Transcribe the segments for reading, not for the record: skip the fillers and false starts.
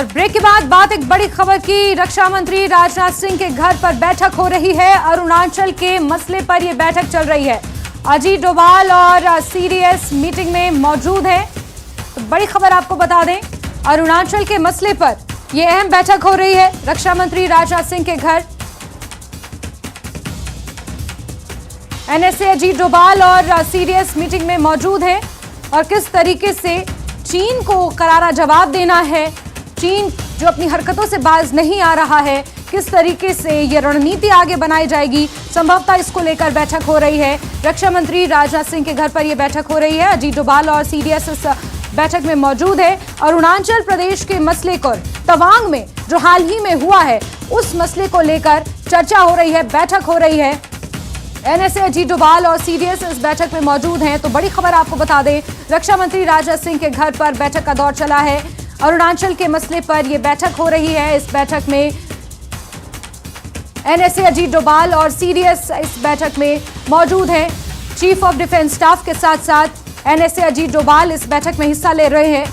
और ब्रेक के बाद बात एक बड़ी खबर की। रक्षा मंत्री राजनाथ सिंह के घर पर बैठक हो रही है। अरुणाचल के मसले पर यह बैठक चल रही है। अजीत डोभाल और सीडीएस मीटिंग में मौजूद हैं। तो बड़ी खबर आपको बता दें, अरुणाचल के मसले पर यह अहम बैठक हो रही है रक्षा मंत्री राजनाथ सिंह के घर। एनएसए अजीत डोभाल और सीडीएस मीटिंग में मौजूद हैं और किस तरीके से चीन को करारा जवाब देना है, चीन जो अपनी हरकतों से बाज नहीं आ रहा है, किस तरीके से ये रणनीति आगे बनाई जाएगी, संभवतः इसको लेकर बैठक हो रही है। रक्षा मंत्री राजनाथ सिंह के घर पर यह बैठक हो रही है। अजीत डोभाल और सीडीएस इस बैठक में मौजूद है। अरुणाचल प्रदेश के मसले को तवांग में जो हाल ही में हुआ है उस मसले को लेकर चर्चा हो रही है, बैठक हो रही है। एनएसए अजीत डोभाल और सीडीएस इस बैठक में मौजूद हैं। तो बड़ी खबर आपको बता दें, रक्षा मंत्री राजनाथ सिंह के घर पर बैठक का दौर चला है। अरुणाचल के मसले पर यह बैठक हो रही है। इस बैठक में एनएसए अजीत डोभाल और सीडीएस इस बैठक में मौजूद हैं। चीफ ऑफ डिफेंस स्टाफ के साथ साथ एनएसए अजीत डोभाल इस बैठक में हिस्सा ले रहे हैं।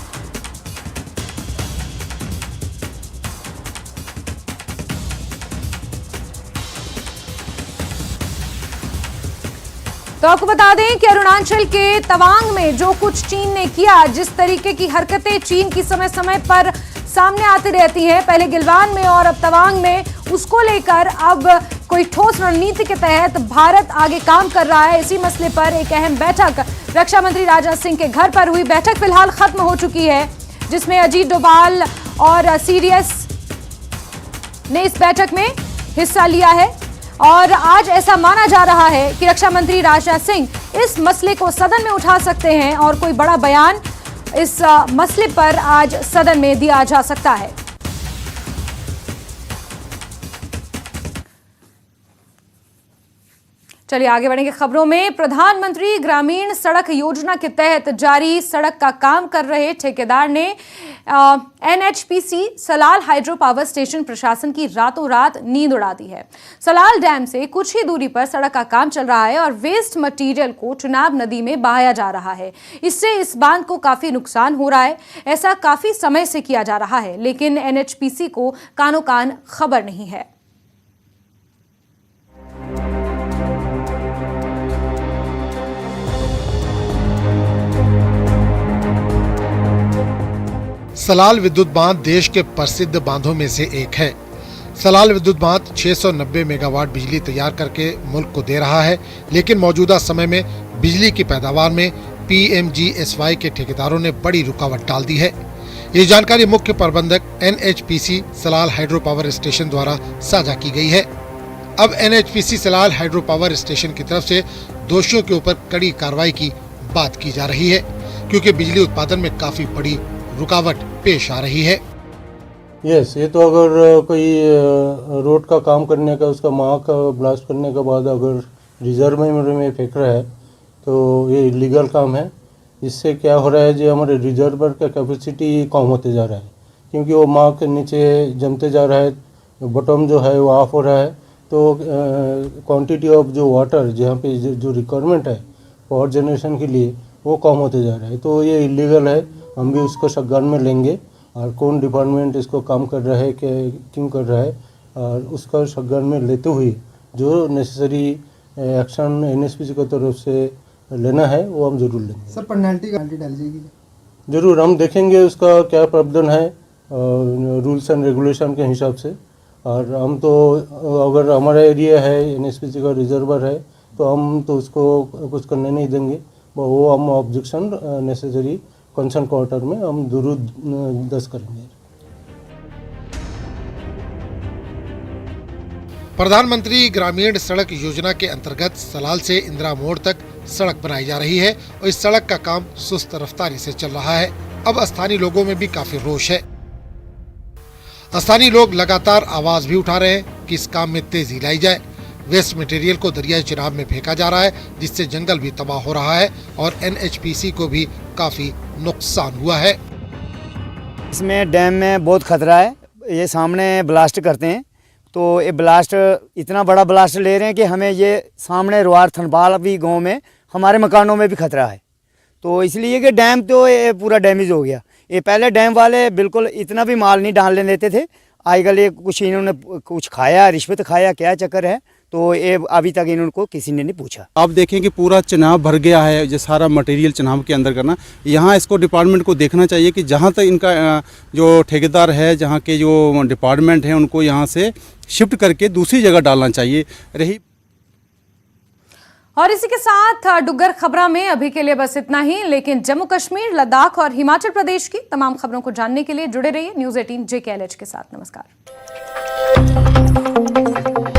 तो आपको बता दें कि अरुणाचल के तवांग में जो कुछ चीन ने किया, जिस तरीके की हरकतें चीन की समय समय पर सामने आती रहती हैं, पहले गिलवान में और अब तवांग में, उसको लेकर अब कोई ठोस रणनीति के तहत भारत आगे काम कर रहा है। इसी मसले पर एक अहम बैठक रक्षा मंत्री राजनाथ सिंह के घर पर हुई। बैठक फिलहाल खत्म हो चुकी है, जिसमें अजीत डोभाल और सीडीएस ने इस बैठक में हिस्सा लिया है। और आज ऐसा माना जा रहा है कि रक्षा मंत्री राजनाथ सिंह इस मसले को सदन में उठा सकते हैं और कोई बड़ा बयान इस मसले पर आज सदन में दिया जा सकता है। चलिए आगे बढ़ेंगे खबरों में। प्रधानमंत्री ग्रामीण सड़क योजना के तहत जारी सड़क का काम कर रहे ठेकेदार ने NHPC Salal hydro power station प्रशासन की रातों रात नींद उड़ा दी है। सलाल डैम से कुछ ही दूरी पर सड़क का काम चल रहा है और वेस्ट मटेरियल को चुनाव नदी में बहाया जा रहा है। इससे इस बांध को काफी नुकसान हो रहा है। ऐसा काफी समय से किया जा रहा है, लेकिन एनएचपीसी को कानो कान खबर नहीं है। सलाल विद्युत बांध देश के प्रसिद्ध बांधों में से एक है। सलाल विद्युत बांध 690 मेगावाट बिजली तैयार करके मुल्क को दे रहा है, लेकिन मौजूदा समय में बिजली की पैदावार में पीएमजीएसवाई के ठेकेदारों ने बड़ी रुकावट डाल दी है। ये जानकारी मुख्य प्रबंधक NHPC Salal hydro power station द्वारा साझा की गई है। अब NHPC Salal hydro power station की तरफ से दोषियों के ऊपर कड़ी कार्रवाई की बात की जा रही है, क्योंकि बिजली उत्पादन में काफी बड़ी रुकावट पेश आ रही है। यस, ये तो अगर कोई रोड का काम करने का, उसका माह का ब्लास्ट करने के बाद अगर रिजर्व में फेंक रहा है तो ये इलीगल काम है। इससे क्या हो रहा है, जो हमारे रिजर्वर का कैपेसिटी कम होते जा रहा है, क्योंकि वो माह के नीचे जमते जा रहा है, बॉटम जो है वो ऑफ हो रहा है। तो क्वांटिटी ऑफ जो वाटर जहाँ पे जो रिक्वायरमेंट है पावर जनरेशन के लिए, वो कम होते जा रहा है। तो ये इलीगल है। हम भी उसको संज्ञान में लेंगे और कौन डिपार्टमेंट इसको काम कर रहा है, क्यों कर रहा है, और उसका संज्ञान में लेते हुए जो नेसेसरी एक्शन एनएचपीसी की तरफ से लेना है वो हम जरूर लेंगे। सर पेनल्टी डाली जाएगी? जरूर, हम देखेंगे उसका क्या प्रावधान है रूल्स एंड रेगुलेशन के हिसाब से। और हम तो अगर हमारा एरिया है, एनएचपीसी का रिजर्वर है, तो हम तो उसको कुछ करने नहीं देंगे। वो हम ऑब्जेक्शन नेसेसरी कंसर्न क्वार्टर में हम जरूर दर्ज करेंगे। प्रधानमंत्री ग्रामीण सड़क योजना के अंतर्गत सलाल से इंदिरा मोड़ तक सड़क बनाई जा रही है और इस सड़क का काम सुस्त रफ्तारी से चल रहा है। अब स्थानीय लोगों में भी काफी रोष है। स्थानीय लोग लगातार आवाज भी उठा रहे हैं कि इस काम में तेजी लाई जाए। वेस्ट मटेरियल को दरियाई चिनाब में फेंका जा रहा है, जिससे जंगल भी तबाह हो रहा है और एनएचपीसी को भी काफी नुकसान हुआ है। इसमें डैम में बहुत खतरा है। ये सामने ब्लास्ट करते हैं, तो ये ब्लास्ट इतना बड़ा ब्लास्ट ले रहे हैं कि हमें ये सामने रोहार थनपाल भी गांव में हमारे मकानों में भी खतरा है। तो इसलिए कि डैम तो ये पूरा डैमेज हो गया, ये पहले डैम वाले बिल्कुल इतना भी माल नहीं डालने देते थे। आजकल ये कुछ इन्होंने कुछ खाया, रिश्वत खाया, क्या चक्कर है, तो ये अभी तक इनको किसी ने नहीं पूछा। आप देखें कि पूरा चुनाव भर गया है, जो सारा मटेरियल चुनाव के अंदर करना, यहाँ इसको डिपार्टमेंट को देखना चाहिए कि जहाँ तक इनका जो ठेकेदार है, जहाँ के जो डिपार्टमेंट है, उनको यहाँ से शिफ्ट करके दूसरी जगह डालना चाहिए। रही और इसी के साथ डुग्गर खबरा में अभी के लिए बस इतना ही, लेकिन जम्मू कश्मीर, लद्दाख और हिमाचल प्रदेश की तमाम खबरों को जानने के लिए जुड़े रहिए न्यूज़ 18 JKLH के साथ। नमस्कार।